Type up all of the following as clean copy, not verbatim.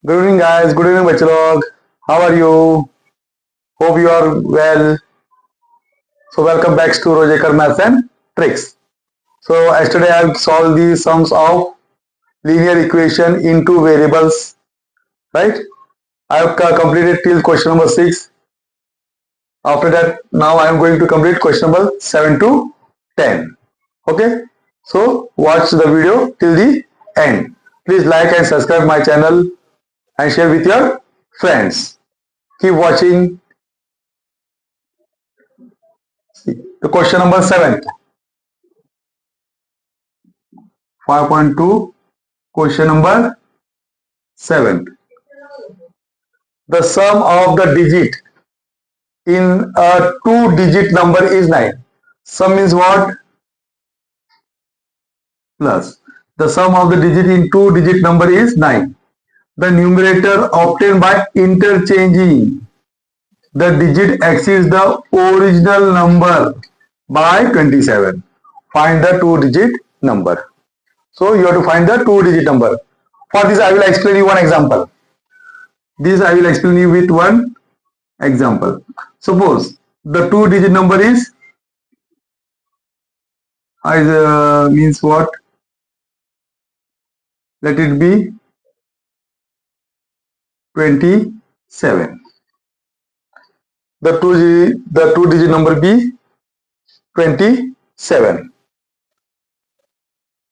Good evening, guys. Good evening, बच्चे लोग. How are you? Hope you are well. So welcome back to Rojakar Maths and Tricks. So yesterday I have solved the sums of linear equation in two variables. Right? I have completed till question number 6. After that, now I am going to complete question number 7 to 10. Okay? So watch the video till the end. Please like and subscribe my channel and share with your friends. Keep watching. The question number 7. 5.2 question number 7. The sum of the digit in a two-digit number is 9. Sum means what? Plus. The sum of the digit in two-digit number is 9. The numerator obtained by interchanging the digit exceeds the original number by 27. Find the two-digit number. So you have to find the two-digit number. For this I will explain you one example. This I will explain you with one example. Suppose the two-digit number is means what? Let it be 27. The two-digit number be 27.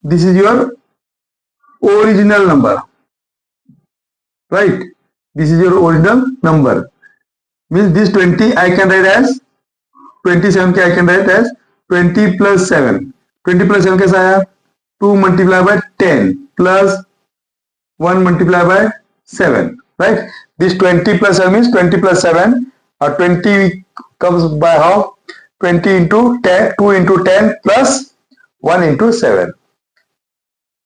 This is your original number, right? This is your original number. Means this 20 I can write as 27 I can write as 20 plus 7. 20 plus 7 कैसा आया? 2 multiplied by 10 plus 1 multiplied by 7. Right? This 20 plus 7 means 20 plus 7. 20 comes by half. 20 into 10, 2 into 10 plus 1 into 7.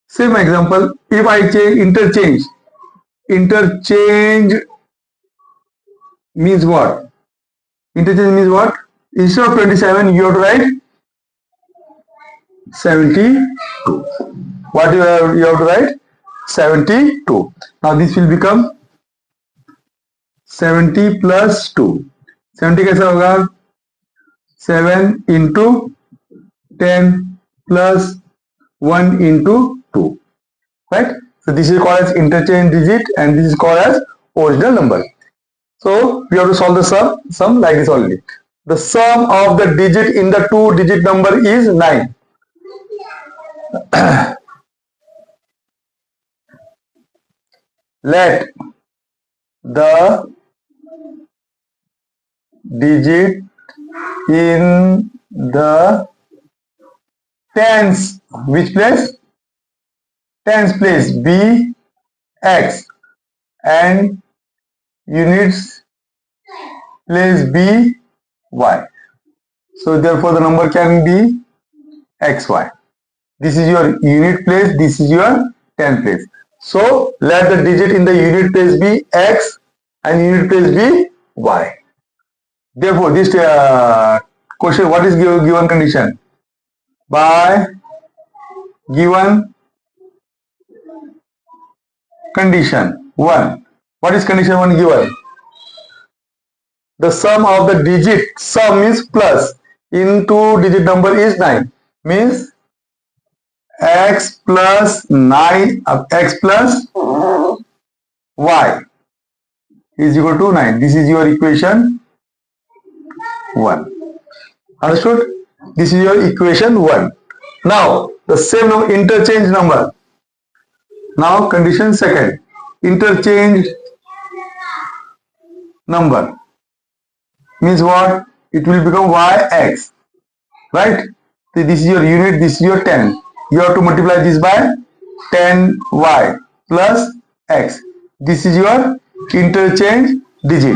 Same example, if I change interchange means what? Interchange means what? Instead of 27, you have to write 72. What you have to write? 72. Now this will become 70 plus 2. 70 कैसा होगा? 7 into 10 plus 1 into 2. Right? So this is called as interchange digit and this is called as original number. So we have to solve the sum like this only. The sum of the digit in the two-digit number is 9. Let the digit in the tens, which place? Tens place be x and units place be y. So therefore the number can be xy. This is your unit place, this is your 10 place. So let the digit in the unit place be x and unit place be y. Therefore this question, what is given condition? By given condition 1. What is condition 1 given? The sum of the digit, sum is plus, in two-digit number is 9. Means x plus 9, x plus y is equal to 9. This is your equation 1. Understood? This is your equation 1. Now the same number, interchange number. Now condition second, interchange number means what? It will become yx, right? So this is your unit, this is your 10. You have to multiply this by 10y plus x. This is your interchange digit,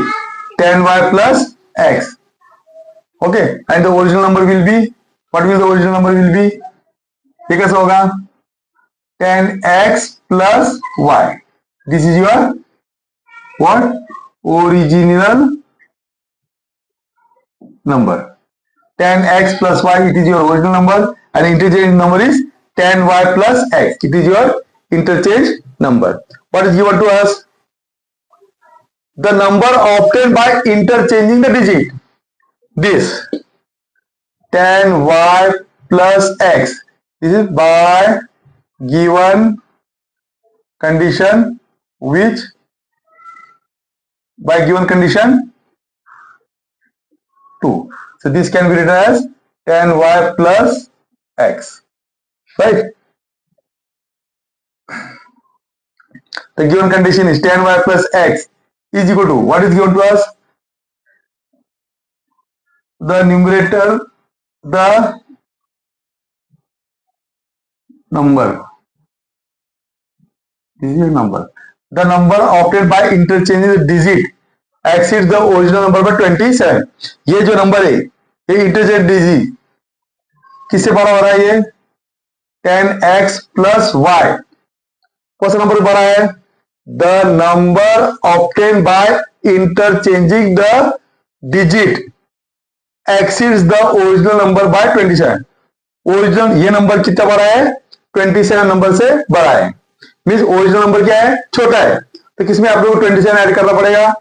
10y plus x. Okay, and the original number will be, what will the original number will be? ये कैसा होगा? 10x plus y. This is your what? Original number. 10x plus y, it is your original number, and interchange number is 10y plus x. It is your interchange number. What is given to us? the number obtained by interchanging the digit. This 10y plus x. This is by given condition, which by given condition 2. So this can be written as 10y plus x, right? The given condition is 10y plus x is equal to, what is given to us? The numerator, the number. This is your number. The number obtained by interchanging the digit exceeds the original number by 27. ये जो number है, ये interchange digit किससे बड़ा हो रहा है? ये 10x plus y. कौन सा नंबर बड़ा है? The number obtained by interchanging the digit exceeds the original number by 27. Original ये नंबर कितना बड़ा है? 27 नंबर से बड़ा है. मीन्स ओरिजिनल नंबर क्या है? छोटा है. तो किसमें आप लोगों को 27 ऐड करना पड़ेगा?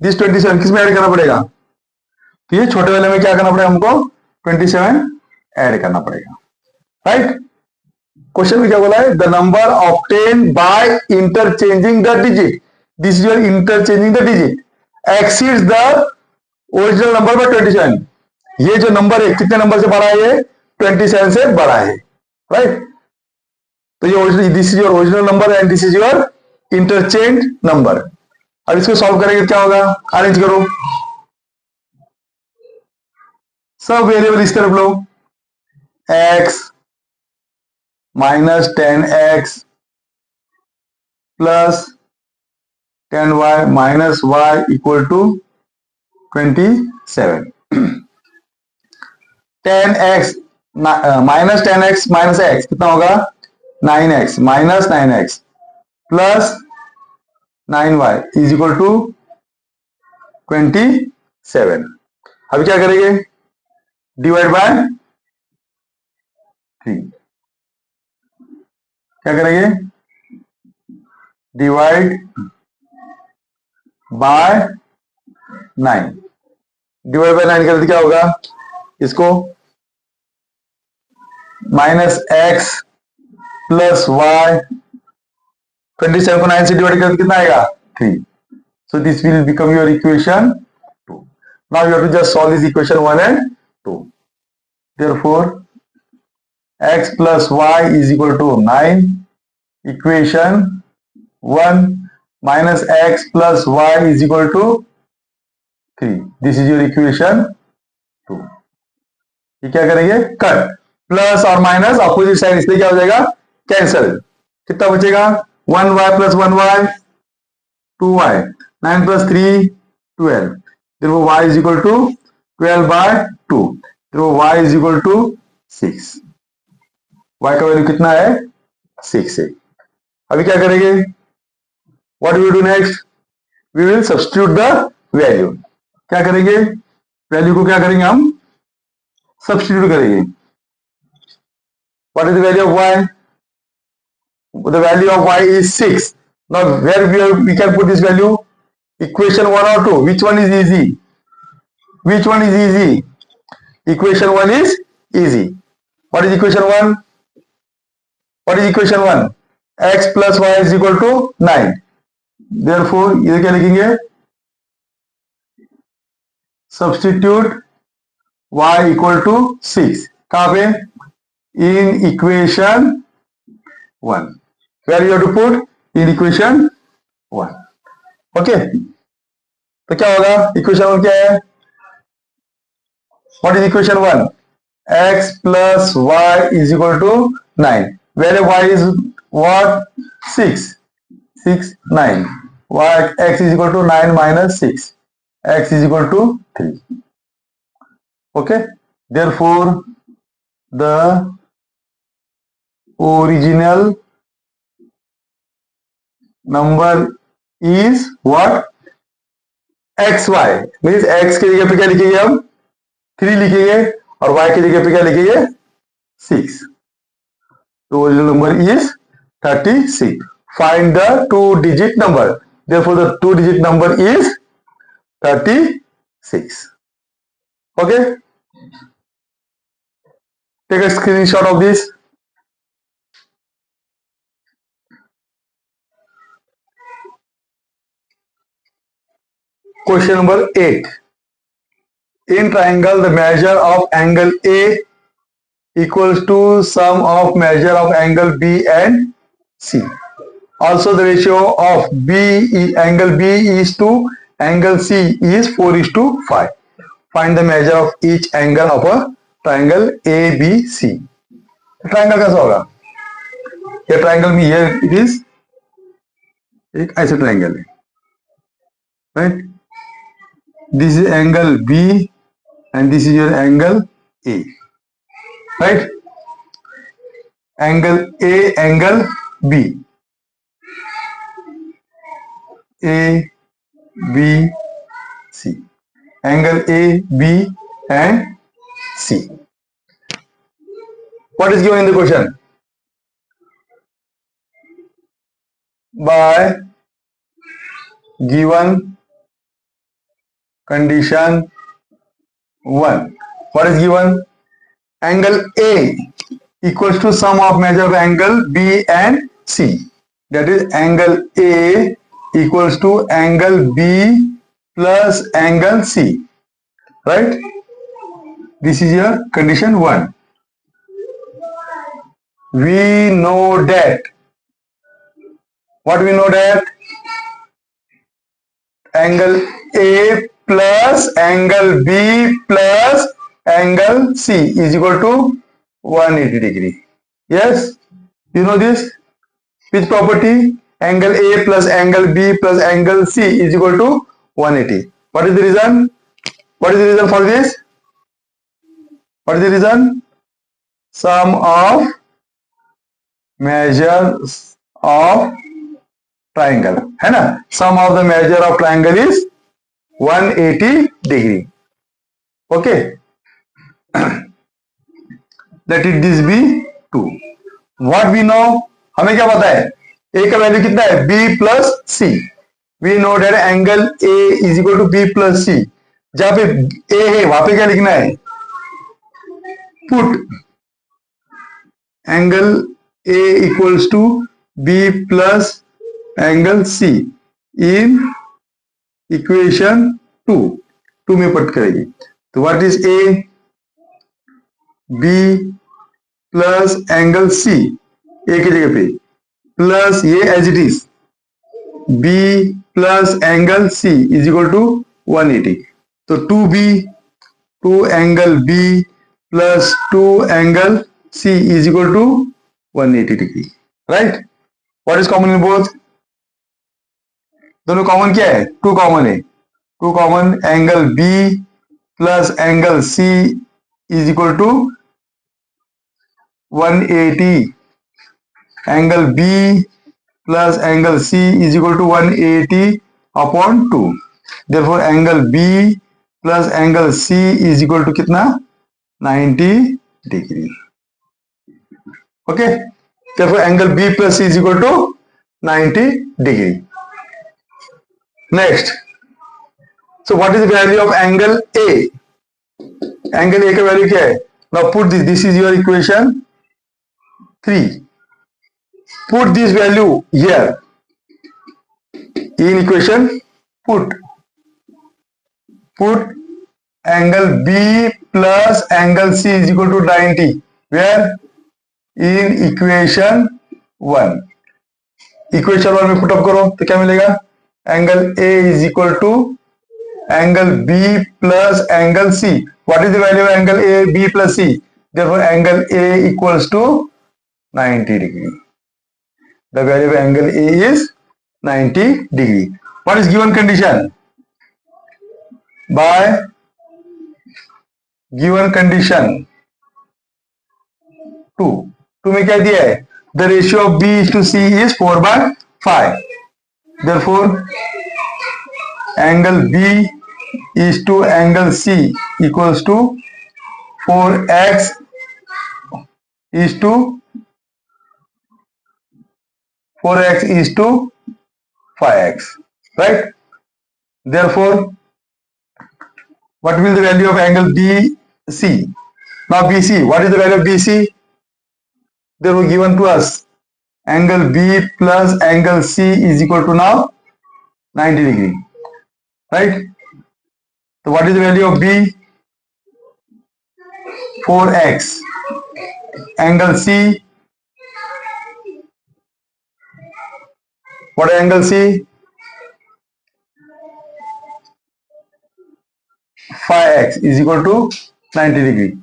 दिस 27 किसमें ऐड करना पड़ेगा? तो ये छोटे वाले में क्या करना पड़ेगा हमको? 27 ऐड करना पड़ेगा, राइट? क्वेश्चन में क्या बोला है? The number obtain by interchanging the digit, this is your interchanging the digit, exceeds the original number by 27. ये जो नंबर है कितने नंबर से बड़ा है? ये 27 से बड़ा है, राइट? तो ये original, this is your original number and this is your interchange number. अब इसको सॉल्व करेंगे क्या होगा? अरेंज करो, सब वेरिएबल इस तरफ लो. x minus 10x plus 10y minus y equal to 27. 10x minus 10x minus x कितना होगा? 9x minus 9x plus 9y is equal to 27. अभी क्या करेंगे? Divide by 3. क्या करेंगे? Divide bye 9. डिवाइड बाय 9 करते क्या होगा? इसको माइनस एक्स प्लस वाई, 27 को 9 से डिवाइड करके कितना आएगा? 3. So this will become your equation 2. Now you have to just solve this equation 1 and 2. Therefore x plus y is equal to 9. Equation 1 minus x plus y is equal to 3. This is your equation 2. ये क्या करेंगे? Cut. Plus और minus opposite side, इसलिए क्या हो जाएगा? Cancel. कितना बचेगा? 1y plus 1y 2y. 9 plus 3 12. Therefore y is equal to 12 by 2. Therefore y is equal to 6. y का वैल्यू कितना है? 6 है. अभी क्या करेंगे? What we will do next? We will substitute the value. क्या करेंगे? वैल्यू को क्या करेंगे? हम सब्स्टिट्यूट करेंगे. What is the value of y? The value of y is 6. Now where we can put this value? Equation 1 or 2? Which one is easy? Which one is easy? Equation 1 is easy. What is equation 1? What is equation 1? X plus y is equal to 9. Therefore इधर क्या लिखेंगे? Substitute y equal to 6. कहाँ पे? In equation 1. Where you have to put? In equation 1. Okay. तो क्या होगा? Equation 1 क्या है? What is equation 1? X plus y is equal to 9. Where y is what? 6. 6, 9. Y, x is equal to 9 minus 6. X is equal to 3. Okay. Therefore, the original number is what? xy. Means x के जगह पे क्या लिखेंगे हम? 3 लिखेंगे और y की जगह पे क्या लिखेंगे? 6. The original number is 36. Find the 2-digit number. Therefore, the 2-digit number is 36. Okay? Take a screenshot of this. Question number 8. In triangle, the measure of angle A equals to sum of measure of angle B and C. Also, the ratio of angle B is to angle C is 4:5. Find the measure of each angle of a triangle ABC. Triangle कैसा होगा? ये triangle में ये it is एक ऐसा triangle है, right? This is angle B and this is your angle A, right? Angle A, angle B, A, B, C, angle A, B and C. What is given in the question? By given condition 1. What is given? Angle A equals to sum of measure of angle B and C. That is angle A equals to angle B plus angle C. Right? This is your condition 1. We know that. What we know that? Angle A plus angle B plus angle C is equal to 180 degree. Yes, you know this. Which property? Angle A plus angle B plus angle C is equal to 180. What is the reason? What is the reason for this? What is the reason? Sum of measures of triangle, है ना? Sum of the measure of triangle is 180 degree. Okay. Let it this be 2. What we know? हमें क्या पता है? A का value कितना है? B plus C. We know that angle A is equal to B plus C. जहां पे A है वहां पे क्या लिखना है? Put angle A equals to B plus angle C in equation 2. 2 में पट करेगी. तो what is A? B plus angle C. A की जगह पे प्लस ये as it is B plus angle C is equal to 180. तो 2B, 2 angle B plus 2 angle C is equal to 180 degree. Right? What is common in both? दोनों common क्या है? 2 common है. 2 common angle B plus angle C is equal to 180. Angle B plus angle C is equal to 180 upon 2. Therefore, angle B plus angle C is equal to कितना? 90 degree. Okay. Therefore, angle B plus C is equal to 90 degree. Next. So, what is the value of angle A? Angle A का value क्या है? Now, put this. This is your equation 3. Put this value here in equation. Put angle B plus angle C is equal to 90. Where? In equation 1. Equation 1 में put up करो तो क्या मिलेगा? Angle A is equal to angle B plus angle C. What is the value of angle A, B plus C? Therefore, angle A equals to 90 degree. The value of angle A is 90 degree. What is given condition? By given condition 2. 2 में क्या दिया है? The ratio of B to C is 4/5. Therefore, angle B is to angle C equals to 4x is to 5x. right? Therefore, what will the value of angle BC? Now BC, what is the value of BC? Therefore, given to us angle B plus angle C is equal to now 90 degree, right? So what is the value of B? 4x. Angle C, what is angle C? 5x is equal to 90 degree.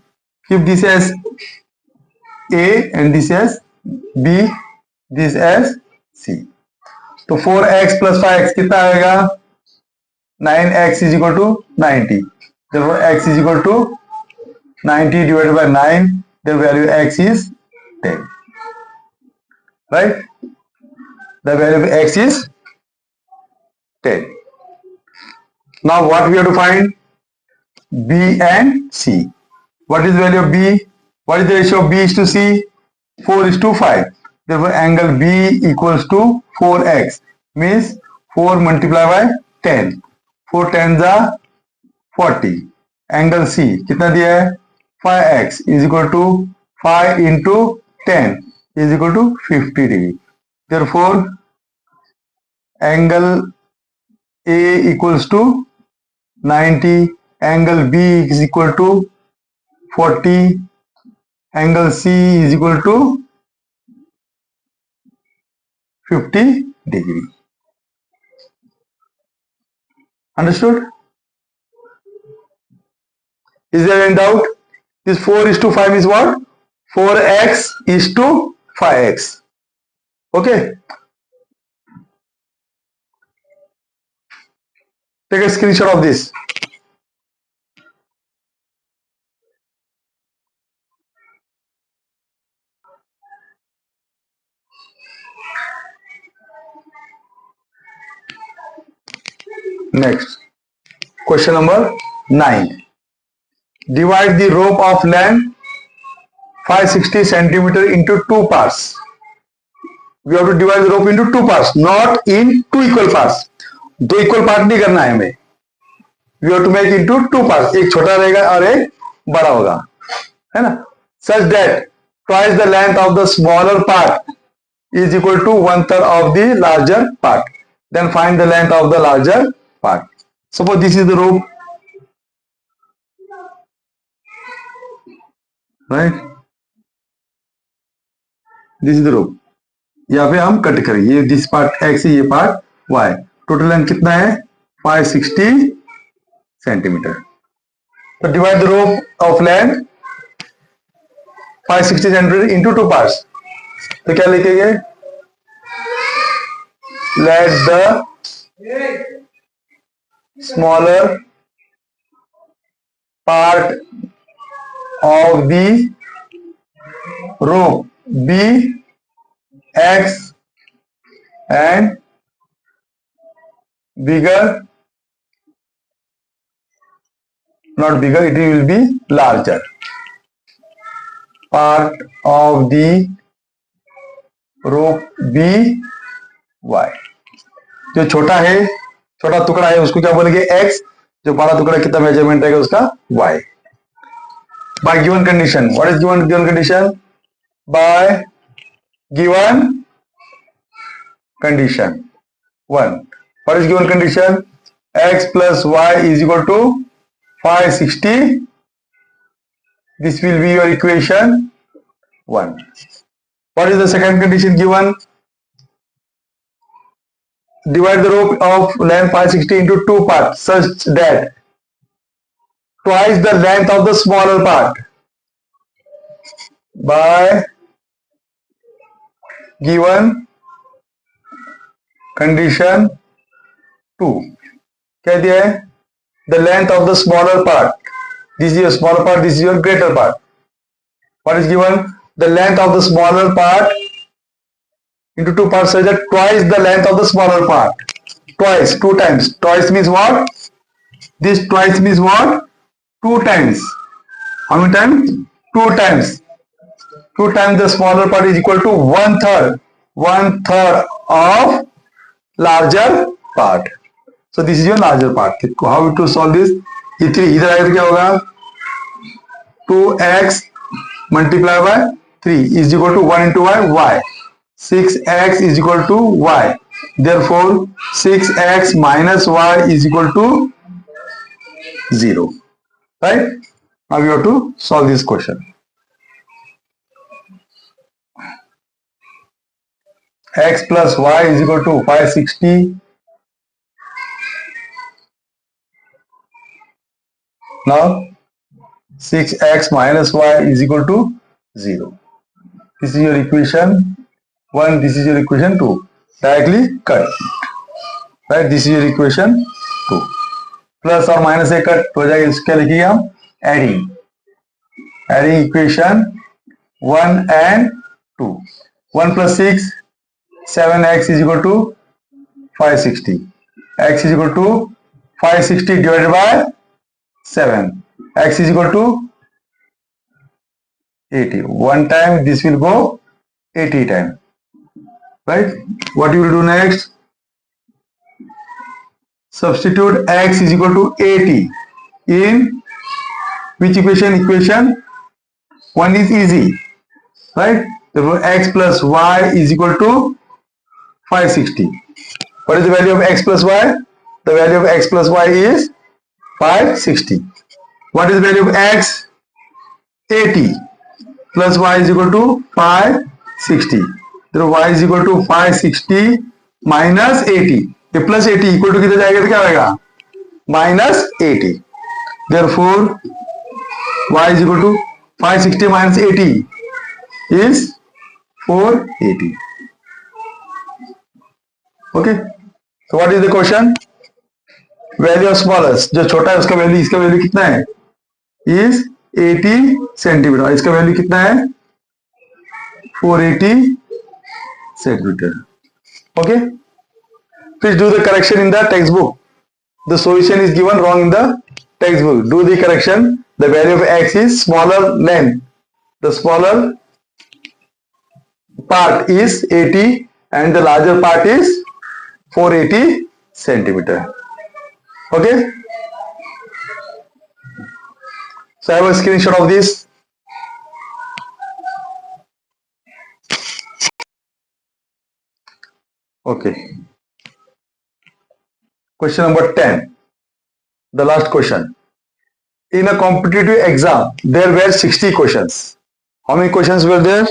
Keep this as A and this as B, this as C. तो 4x plus 5x कितना आएगा? 9x is equal to 90. Therefore x is equal to 90 divided by 9. The value x is 10. Right? The value of x is 10. Now what we have to find? B and C. What is the value of B? What is the ratio of B is to C? 4 is to 5. Therefore angle B equals to 4x. Means 4 multiplied by 10. 4 tens are 40. Angle C कितना दिया है? 5x is equal to 5 into 10 is equal to 50 degree. Therefore angle A equals to 90. Angle B is equal to 40. Angle C is equal to 50 degree. Understood? Is there any doubt? This 4 is to 5 is what? 4x is to 5x. Okay. Take a screenshot of this. Next. Question number 9. Divide the rope of length 560 centimeter into two parts. We have to divide the rope into two parts, not in two equal parts. दो equal part नहीं करना है हमें. We have to make into two parts. एक छोटा रहेगा और एक बड़ा होगा, है ना? Such that twice the length of the smaller part is equal to 1/3 of the larger part. Then find the length of the larger part. Suppose this is the rope, right? This is the rope. यहाँ पे हम cut करेंगे. ये this part x है, ये part y. Total length कितना है? 560 centimetre. तो divide the rope of length 560 centimetre into two parts. तो क्या लिखेंगे? Let the smaller part of the rope be x and bigger, not bigger, it will be larger part of the rope be y. जो छोटा है, छोटा टुकड़ा है, उसको क्या बोलेंगे? x. जो बड़ा टुकड़ा कितना मेजरमेंट रहेगा उसका? y. By given condition. What is given condition? By given condition 1. What is given condition? X plus y is equal to 560. This will be your equation 1. What is the second condition given? Divide the rope of length 560 into two parts such that twice the length of the smaller part. By given condition 2. क्या दिया है? The length of the smaller part. This is your smaller part, this is your greater part. What is given? The length of the smaller part into two parts such that twice the length of the smaller part. Twice, two times. Twice means what? This twice means what? Two times. How many times? Two times. 2 times the smaller part is equal to 1/3. 1/3 of larger part. So this is your larger part. How to solve this? ये 3 इधर आएगा तो क्या होगा? 2x multiplied by 3 is equal to 1 into y. 6x is equal to y. Therefore 6x minus y is equal to 0. Right? Now you have to solve this question. X plus y is equal to 560. Now 6x minus y is equal to 0. This is your equation 1. This is your equation 2. Directly cut. Right? This is your equation 2. Plus or minus से cut हो जाएगा. इसका लिखिए हम adding equation 1 and 2. 1 plus 6, 7x is equal to 560. X is equal to 560 divided by 7. X is equal to 80. One time this will go 80 times. Right? What you will do next? Substitute x is equal to 80 in which equation? Equation 1 is easy. Right? Therefore x plus y is equal to 560. What is the value of x plus y? The value of x plus y is 560. What is the value of x? 80 plus y is equal to 560. Therefore y is equal to 560 minus 80. ये plus 80 equal to किधर जाएगा तो क्या होगा? Minus 80. Therefore y is equal to 560 minus 80 is 480. Okay. So what is the question? Value of smallest. जो छोटा है उसका वैल्यू, इसका वैल्यू कितना है? Is 80 centimetre. इसका वैल्यू कितना है? 480 centimetre. Okay. Please do the correction in the textbook. The solution is given wrong in the textbook. Do the correction. The value of x is smaller length. The smaller part is 80 and the larger part is 480 centimeter. Okay. So I have a screenshot of this. Okay. Question number 10. The last question. In a competitive exam, there were 60 questions. How many questions were there?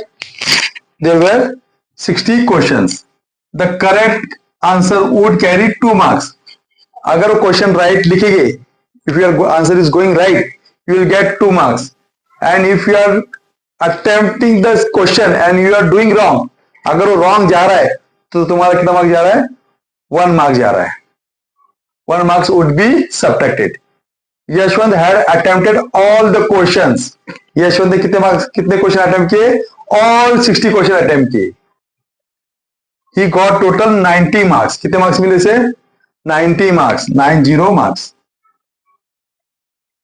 There were 60 questions. The correct answer would carry 2 marks. अगर वो question right लिखेंगे, if your answer is going right, you will get 2 marks. And if you are attempting the question and you are doing wrong, अगर वो wrong जा रहा है तो तुम्हारा कितना मार्क जा रहा है? 1 mark जा रहा है. 1 marks would be subtracted. Yashwant had attempted all the questions. Yashwant ने कितने क्वेश्चन अटेम्प्ट किए? All 60 क्वेश्चन अटेम्प्ट किए. He got total 90 marks. कितने मार्क्स मिले से? 90 marks. 90 marks.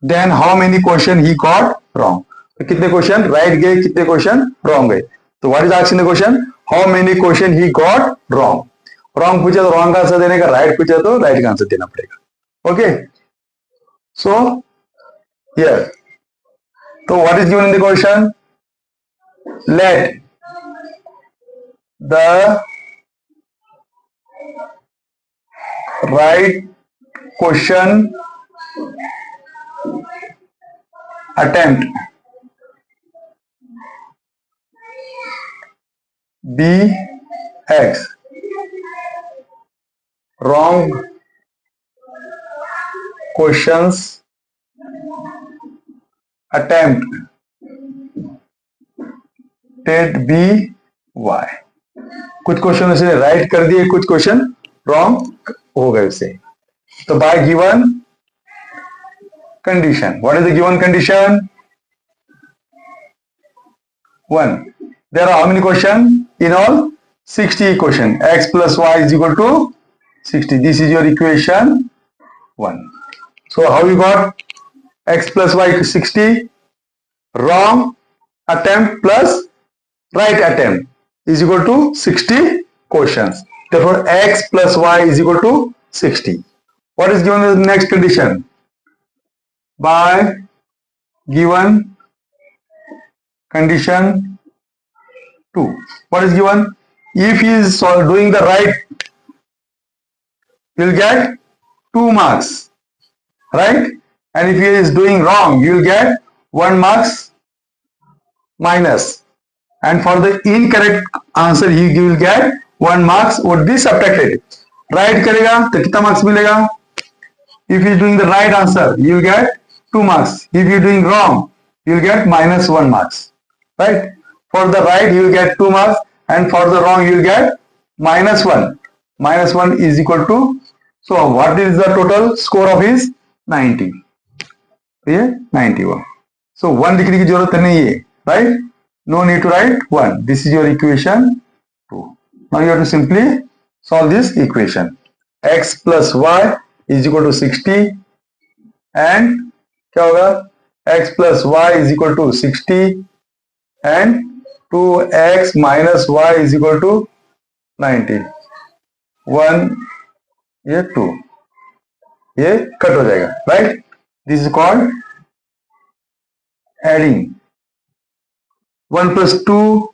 Then how many question he got wrong? तो कितने क्वेश्चन राइट गए, कितने क्वेश्चन रॉन्ग गए? तो what is asking the question? How many question he got wrong. Wrong पूछा तो रॉन्ग का आंसर देने का, राइट पूछा तो राइट का आंसर देना पड़ेगा. ओके. सो हियर, तो what is given in the question? Let the right question attempt be x. Wrong questions attempt be y. कुछ क्वेश्चन उसे राइट कर दिए, कुछ क्वेश्चन रॉन्ग हो गए उसे. तो bye given condition, what is the given condition? 1. There are how many question? In all 60 question. X plus y is equal to 60. This is your equation 1. So how you got x plus y equals 60? Wrong attempt plus right attempt is equal to 60 questions. Therefore x plus y is equal to 60. What is given as the next condition? By given condition 2. What is given? If he is doing the right, you will get 2 marks, right? And if he is doing wrong, you will get 1 marks minus. And for the incorrect answer, he will get 1 marks would be subtracted. Right करेगा तो कितना marks मिलेगा? If he is doing the right answer, you will get 2 marks. If you are doing wrong, you will get minus 1 marks. Right? For the right, you will get 2 marks, and for the wrong, you will get minus 1. Minus 1 is equal to, so what is the total score of his? 90. ये 91. So 1 लिखने की जरूरत नहीं है, right? No need to write 1. This is your equation 2. Now you have to simply solve this equation. X plus y is equal to 60 and क्या होगा? X plus y is equal to 60 and 2x minus y is equal to 90. 1 ये 2 ये cut हो जाएगा, right? This is called adding. 1 plus 2,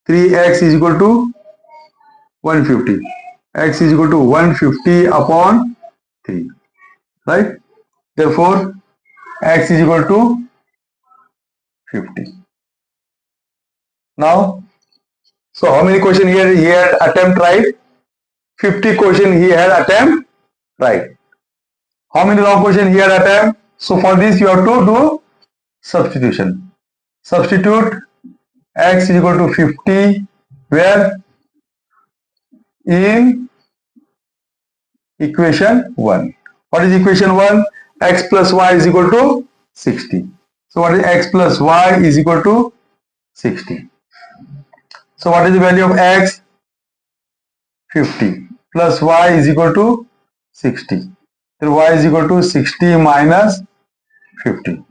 3x is equal to 150. X is equal to 150 upon 3, right? Therefore, x is equal to 50. Now, so how many questions here he had attempt right? 50 question he had attempt right. How many wrong question he had attempt? So for this you have to do substitution. Substitute x is equal to 50 where? In equation 1. What is equation 1? X plus y is equal to 60. So what is x plus y is equal to 60. So what is the value of x? 50 plus y is equal to 60. Therefore y is equal to 60 minus 50.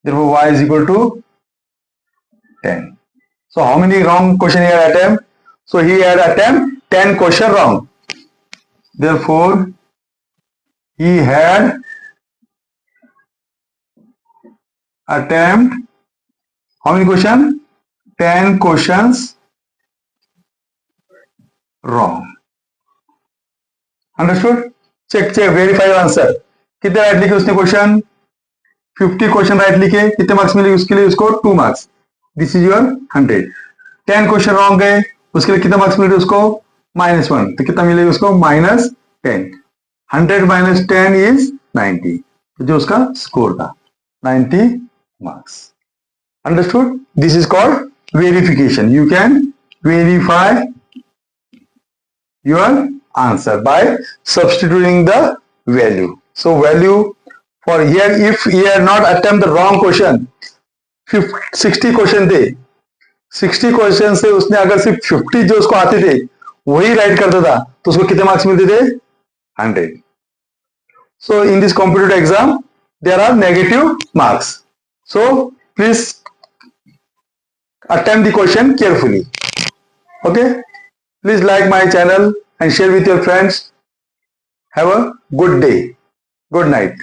Therefore y is equal to 10. So how many wrong question he had attempt? So he had attempt 10 question wrong. Therefore he had attempt how many question? 10 questions wrong. Understood? Check, verify your answer. कितने right लिखे उसने question? 50 question right लिखे, कितने marks मिले उसके लिए? उसको 2 marks. This is your 100. 10 question wrong गए, उसके लिए कितने मार्क्स मिले उसको? -1. तो कितना मिलेगा उसको? -10. 100 minus 10 is 90. तो जो उसका स्कोर था 90 marks. Understood? This is called verification. You can verify your answer by substituting the value. So value for here, if he had not attempt the wrong question, 60 question थे, 60 question से उसने अगर सिर्फ 50 जो उसको आते थे वही राइट करता था तो उसको कितने मार्क्स मिलते थे? 100. So in this competitive exam there are negative marks. So please attempt the question carefully. Okay? Please like my channel and share with your friends. Have a good day. Good night.